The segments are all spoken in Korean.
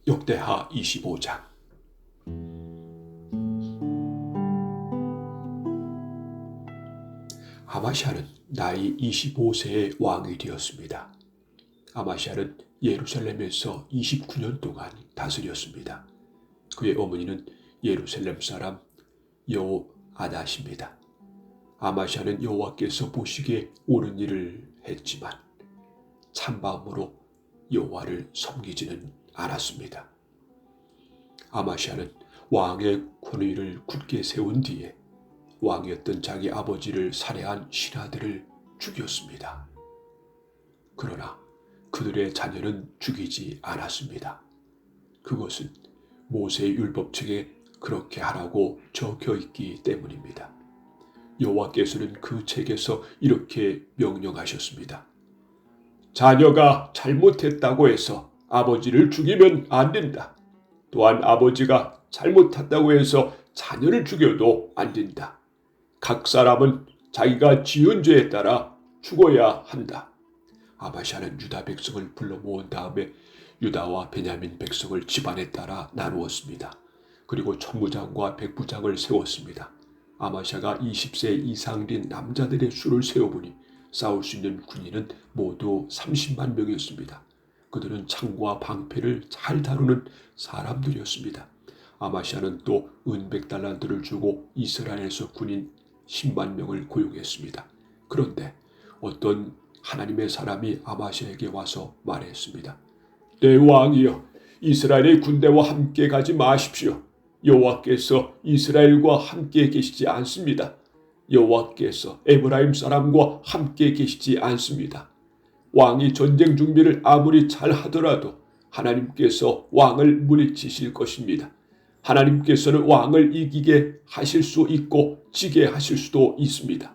역대하 25장. 아마시아는 나이 25세의 왕이 되었습니다. 아마시아는 예루살렘에서 29년 동안 다스렸습니다. 그의 어머니는 예루살렘 사람 여호아닷입니다. 아마시아는 여호와께서 보시기에 옳은 일을 했지만 참마음으로 여호와를 섬기지는 않았습니다. 아마시아는 왕의 권위를 굳게 세운 뒤에 왕이었던 자기 아버지를 살해한 신하들을 죽였습니다. 그러나 그들의 자녀는 죽이지 않았습니다. 그것은 모세의 율법책에 그렇게 하라고 적혀 있기 때문입니다. 여호와께서는 그 책에서 이렇게 명령하셨습니다. 자녀가 잘못했다고 해서 아버지를 죽이면 안 된다. 또한 아버지가 잘못했다고 해서 자녀를 죽여도 안 된다. 각 사람은 자기가 지은 죄에 따라 죽어야 한다. 아마시아는 유다 백성을 불러 모은 다음에 유다와 베냐민 백성을 집안에 따라 나누었습니다. 그리고 천부장과 백부장을 세웠습니다. 아마시아가 20세 이상 된 남자들의 수를 세어보니 싸울 수 있는 군인은 모두 30만 명이었습니다. 그들은 창과 방패를 잘 다루는 사람들이었습니다. 아마시아는 또 은 100달란트를 주고 이스라엘에서 군인 10만 명을 고용했습니다. 그런데 어떤 하나님의 사람이 아마시아에게 와서 말했습니다. 내 왕이여, 이스라엘의 군대와 함께 가지 마십시오. 여호와께서 이스라엘과 함께 계시지 않습니다. 여호와께서 에브라임 사람과 함께 계시지 않습니다. 왕이 전쟁 준비를 아무리 잘 하더라도 하나님께서 왕을 물리치실 것입니다. 하나님께서는 왕을 이기게 하실 수 있고 지게 하실 수도 있습니다.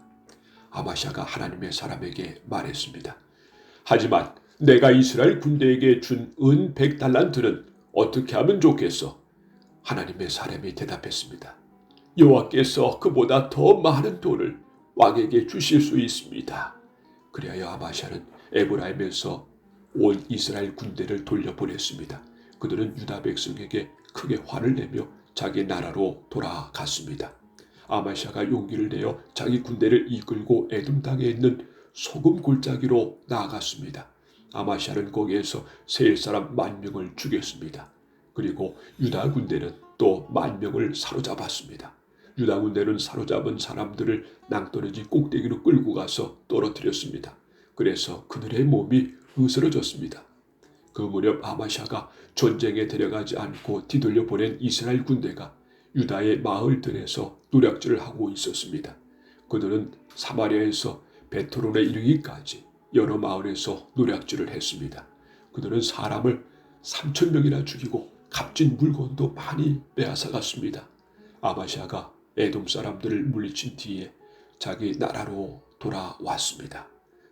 아마시아가 하나님의 사람에게 말했습니다. 하지만 내가 이스라엘 군대에게 준 은 100달란트는 어떻게 하면 좋겠어? 하나님의 사람이 대답했습니다. 여호와께서 그보다 더 많은 돈을 왕에게 주실 수 있습니다. 그리하여 아마시아는 에브라임에서 온 이스라엘 군대를 돌려보냈습니다. 그들은 유다 백성에게 크게 화를 내며 자기 나라로 돌아갔습니다. 아마시아가 용기를 내어 자기 군대를 이끌고 에돔 땅에 있는 소금 골짜기로 나아갔습니다. 아마시아는 거기에서 세일 사람 10,000명을 죽였습니다. 그리고 유다 군대는 또 10,000명을 사로잡았습니다. 유다 군대는 사로잡은 사람들을 낭떠러지 꼭대기로 끌고 가서 떨어뜨렸습니다. 그래서 그들의 몸이 으스러졌습니다. 그 무렵 아마시아가 전쟁에 데려가지 않고 뒤돌려 보낸 이스라엘 군대가 유다의 마을들에서 노략질을 하고 있었습니다. 그들은 사마리아에서 베토론에 이르기까지 여러 마을에서 노략질을 했습니다. 그들은 사람을 3,000명이나 죽이고 값진 물건도 많이 빼앗아갔습니다. 아마시아가 에돔 사람들을 물리친 뒤에 자기 나라로 돌아왔습니다.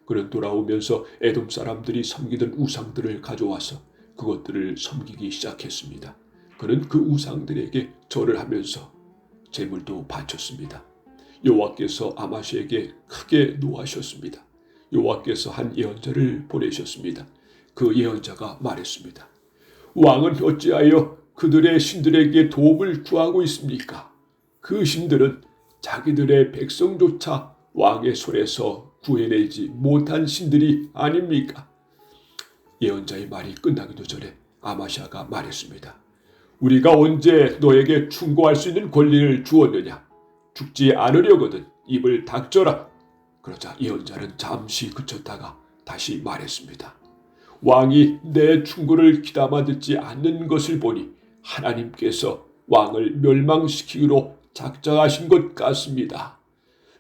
그는 돌아오면서 에돔 사람들이 섬기던 우상들을 가져와서 그것들을 섬기기 시작했습니다. 그는 그 우상들에게 절을 하면서 제물도 바쳤습니다. 여호와께서 아마시아에게 크게 노하셨습니다. 여호와께서 한 예언자를 보내셨습니다. 그 예언자가 말했습니다. 왕은 어찌하여 그들의 신들에게 도움을 구하고 있습니까? 그 신들은 자기들의 백성조차 왕의 손에서 구해내지 못한 신들이 아닙니까? 예언자의 말이 끝나기도 전에 아마시아가 말했습니다. 우리가 언제 너에게 충고할 수 있는 권리를 주었느냐? 죽지 않으려거든 입을 닥쳐라. 그러자 예언자는 잠시 그쳤다가 다시 말했습니다. 왕이 내 충고를 귀담아 듣지 않는 것을 보니 하나님께서 왕을 멸망시키기로 작정하신 것 같습니다.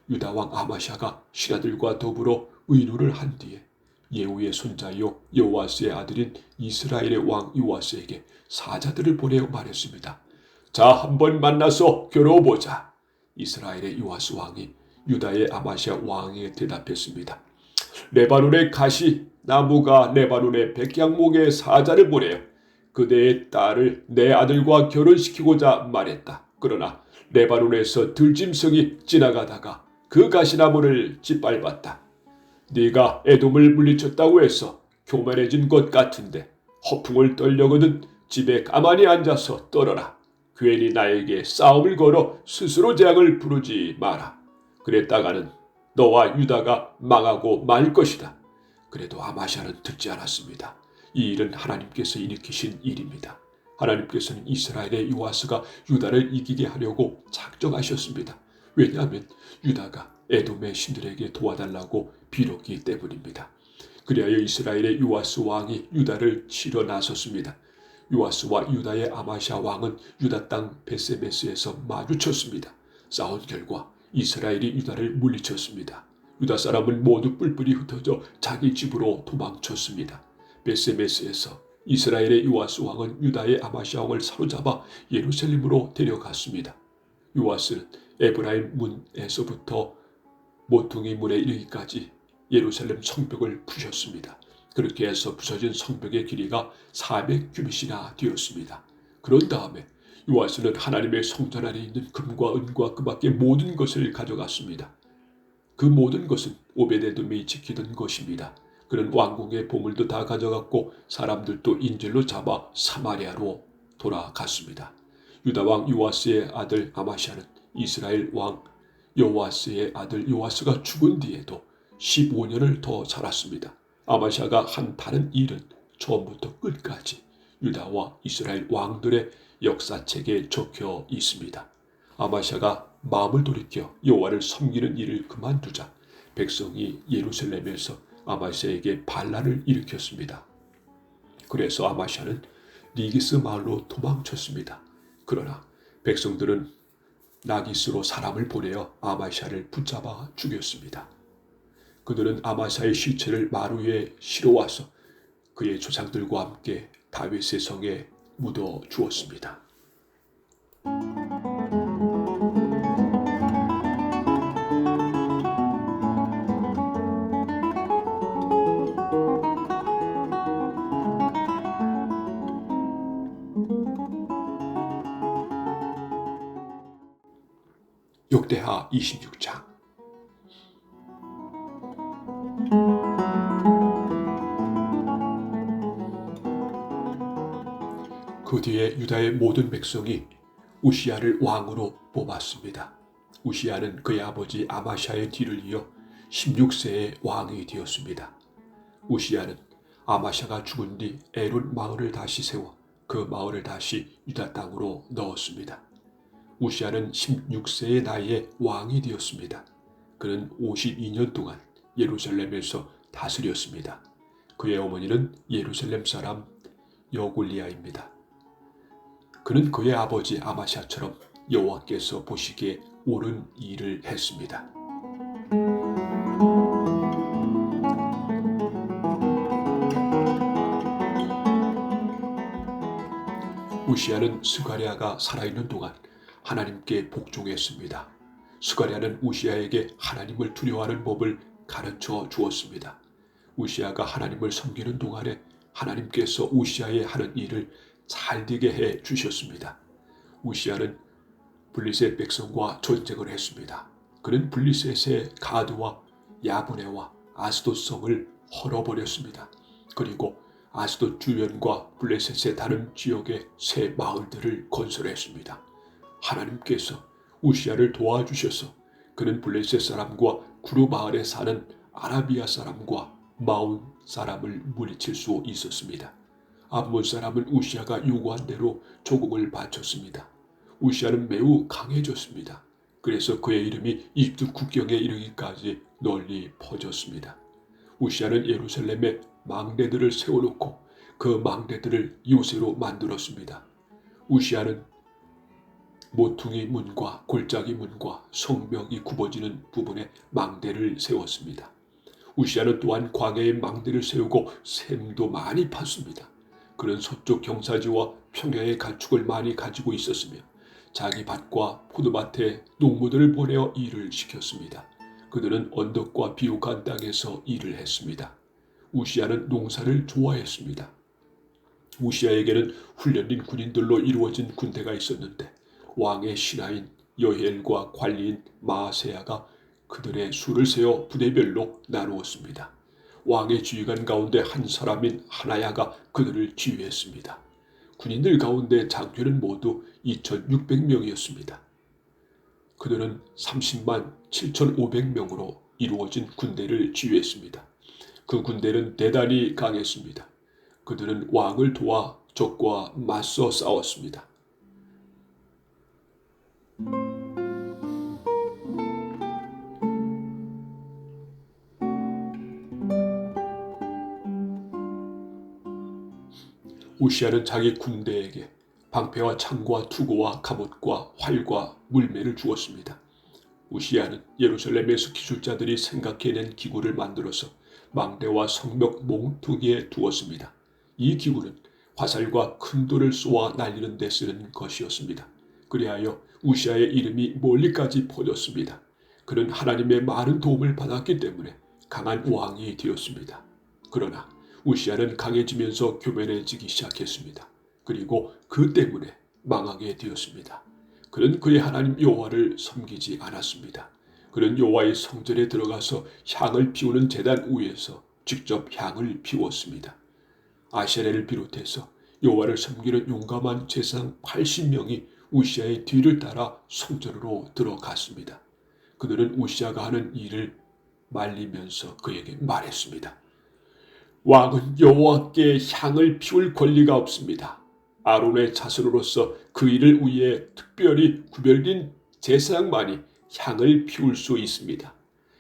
유다 왕 아마시아가 신하들과 더불어 의논을 한 뒤에 예후의 손자요 여호아스의 아들인 이스라엘의 왕 요아스에게 사자들을 보내어 말했습니다. 자, 한번 만나서 겨뤄보자. 이스라엘의 요아스 왕이 유다의 아마시아 왕에게 대답했습니다. 레바논의 가시 나무가 레바논의 백향목의 사자를 보내어 그대의 딸을 내 아들과 결혼시키고자 말했다. 그러나 레바논에서 들짐승이 지나가다가 그 가시나무를 짓밟았다. 네가 에돔을 물리쳤다고 해서 교만해진 것 같은데 허풍을 떨려거든 집에 가만히 앉아서 떨어라. 괜히 나에게 싸움을 걸어 스스로 재앙을 부르지 마라. 그랬다가는 너와 유다가 망하고 말 것이다. 그래도 아마샤는 듣지 않았습니다. 이 일은 하나님께서 일으키신 일입니다. 하나님께서는 이스라엘의 요아스가 유다를 이기게 하려고 작정하셨습니다. 왜냐하면 유다가 에돔의 신들에게 도와달라고 빌었기 때문입니다. 그리하여 이스라엘의 요아스 왕이 유다를 치러 나섰습니다. 요아스와 유다의 아마샤 왕은 유다 땅 베세메스에서 마주쳤습니다. 싸운 결과 이스라엘이 유다를 물리쳤습니다. 유다 사람은 모두 뿔뿔이 흩어져 자기 집으로 도망쳤습니다. 베세메스에서 이스라엘의 요아스 왕은 유다의 아마샤 왕을 사로잡아 예루살렘으로 데려갔습니다. 요아스는 에브라임 문에서부터 모퉁이 문에 이르기까지 예루살렘 성벽을 부셨습니다. 그렇게 해서 부서진 성벽의 길이가 400규빗이나 되었습니다. 그런 다음에 요아스는 하나님의 성전 안에 있는 금과 은과 그 밖의 모든 것을 가져갔습니다. 그 모든 것은 오베데돔이 지키던 것입니다. 그는 왕궁의 보물도 다 가져갔고 사람들도 인질로 잡아 사마리아로 돌아갔습니다. 유다 왕 요아스의 아들 아마샤는 이스라엘 왕 여호아스의 아들 요아스가 죽은 뒤에도 15년을 더 살았습니다. 아마샤가 한 다른 일은 처음부터 끝까지 유다와 이스라엘 왕들의 역사책에 적혀 있습니다. 아마샤가 마음을 돌이켜 여호와를 섬기는 일을 그만두자 백성이 예루살렘에서 아마샤에게 반란을 일으켰습니다. 그래서 아마샤는 리기스 마을로 도망쳤습니다. 그러나 백성들은 나기스로 사람을 보내어 아마샤를 붙잡아 죽였습니다. 그들은 아마샤의 시체를 마루 위에 실어와서 그의 조상들과 함께 다윗의 성에 묻어 주었습니다. 역대하 26장. 그 뒤에 유다의 모든 백성이 우시야를 왕으로 뽑았습니다. 우시야는 그의 아버지 아마샤의 뒤를 이어 16세의 왕이 되었습니다. 우시야는 아마샤가 죽은 뒤 에론 마을을 다시 세워 그 마을을 다시 유다 땅으로 넣었습니다. 우시야는 16세의 나이에 왕이 되었습니다. 그는 52년 동안 예루살렘에서 다스렸습니다. 그의 어머니는 예루살렘 사람 여골리아입니다. 그는 그의 아버지 아마샤처럼 여호와께서 보시기에 옳은 일을 했습니다. 우시야는 스가랴가 살아있는 동안 하나님께 복종했습니다. 스가랴는 우시야에게 하나님을 두려워하는 법을 가르쳐 주었습니다. 우시야가 하나님을 섬기는 동안에 하나님께서 우시야의 하는 일을 잘되게 해 주셨습니다. 우시야는 블리셋 백성과 전쟁을 했습니다. 그는 블리셋의 가드와 야브네와 아스돗 성을 헐어버렸습니다. 그리고 아스돗 주변과 블레셋의 다른 지역의 새 마을들을 건설했습니다. 하나님께서 우시야를 도와주셔서 그는 블레셋 사람과 구루 마을에 사는 아라비아 사람과 마온 사람을 물리칠 수 있었습니다. 암몬 사람은 우시야가 요구한 대로 조공을 바쳤습니다. 우시야는 매우 강해졌습니다. 그래서 그의 이름이 이집트 국경에 이르기까지 널리 퍼졌습니다. 우시야는 예루살렘에 망대들을 세워놓고 그 망대들을 요새로 만들었습니다. 우시야는 모퉁이 문과 골짜기 문과 성벽이 굽어지는 부분에 망대를 세웠습니다. 우시야는 또한 광야에 망대를 세우고 샘도 많이 팠습니다. 그는 서쪽 경사지와 평야의 가축을 많이 가지고 있었으며 자기 밭과 포도밭에 농부들을 보내어 일을 시켰습니다. 그들은 언덕과 비옥한 땅에서 일을 했습니다. 우시야는 농사를 좋아했습니다. 우시야에게는 훈련된 군인들로 이루어진 군대가 있었는데 왕의 신하인 여헬과 관리인 마아세야가 그들의 수를 세워 부대별로 나누었습니다. 왕의 지휘관 가운데 한 사람인 하나야가 그들을 지휘했습니다. 군인들 가운데 장교는 모두 2,600명이었습니다. 그들은 30만 7,500명으로 이루어진 군대를 지휘했습니다. 그 군대는 대단히 강했습니다. 그들은 왕을 도와 적과 맞서 싸웠습니다. 우시아는 자기 군대에게 방패와 창과 투구와 갑옷과 활과 물매를 주었습니다. 우시아는 예루살렘에서 기술자들이 생각해낸 기구를 만들어서 망대와 성벽 몽퉁이에 두었습니다. 이 기구는 화살과 큰 돌을 쏘아 날리는 데 쓰는 것이었습니다. 그리하여 우시아의 이름이 멀리까지 퍼졌습니다. 그는 하나님의 많은 도움을 받았기 때문에 강한 왕이 되었습니다. 그러나 우시아는 강해지면서 교만해지기 시작했습니다. 그리고 그 때문에 망하게 되었습니다. 그는 그의 하나님 여호와를 섬기지 않았습니다. 그는 여호와의 성전에 들어가서 향을 피우는 제단 위에서 직접 향을 피웠습니다. 아세레를 비롯해서 여호와를 섬기는 용감한 제사장 80명이 우시아의 뒤를 따라 성전으로 들어갔습니다. 그들은 우시아가 하는 일을 말리면서 그에게 말했습니다. 왕은 여호와께 향을 피울 권리가 없습니다. 아론의 자손으로서 그 일을 위해 특별히 구별된 제사장만이 향을 피울 수 있습니다.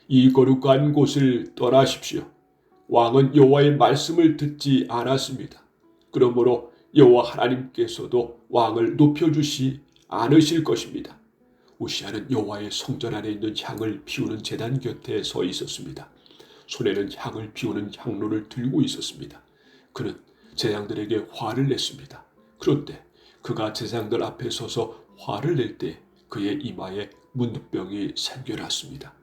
이 거룩한 곳을 떠나십시오. 왕은 여호와의 말씀을 듣지 않았습니다. 그러므로 여호와 하나님께서도 왕을 높여주시 않으실 것입니다. 우시아는 여호와의 성전 안에 있는 향을 피우는 제단 곁에 서 있었습니다. 손에는 향을 피우는 향로를 들고 있었습니다. 그는 제사장들에게 화를 냈습니다. 그런데 그가 제사장들 앞에 서서 화를 낼 때 그의 이마에 문둥병이 생겨났습니다.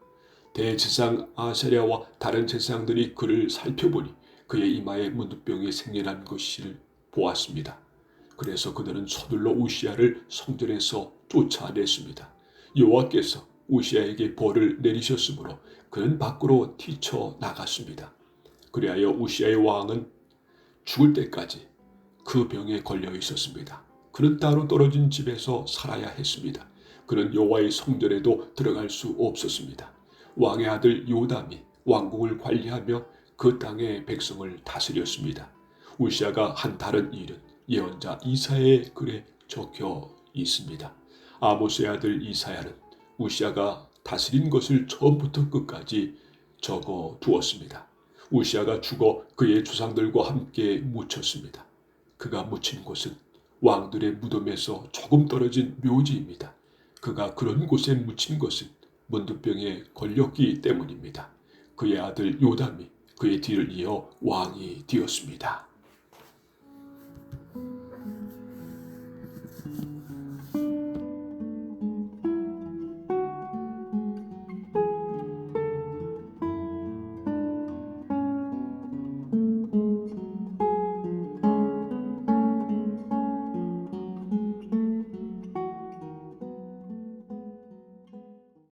대제사장 아사랴와 다른 제사장들이 그를 살펴보니 그의 이마에 문둥병이 생겨난 것을 보았습니다. 그래서 그들은 서둘러 우시아를 성전에서 쫓아냈습니다. 여호와께서 우시아에게 벌을 내리셨으므로 그는 밖으로 뛰쳐나갔습니다. 그리하여 우시아의 왕은 죽을 때까지 그 병에 걸려 있었습니다. 그는 따로 떨어진 집에서 살아야 했습니다. 그는 여호와의 성전에도 들어갈 수 없었습니다. 왕의 아들 요담이 왕궁을 관리하며 그 땅의 백성을 다스렸습니다. 우시아가 한 다른 일은 예언자 이사야의 글에 적혀 있습니다. 아모스의 아들 이사야는 우시아가 다스린 것을 처음부터 끝까지 적어 두었습니다. 우시아가 죽어 그의 조상들과 함께 묻혔습니다. 그가 묻힌 곳은 왕들의 무덤에서 조금 떨어진 묘지입니다. 그가 그런 곳에 묻힌 것은 문둥병에 걸렸기 때문입니다. 그의 아들 요담이 그의 뒤를 이어 왕이 되었습니다.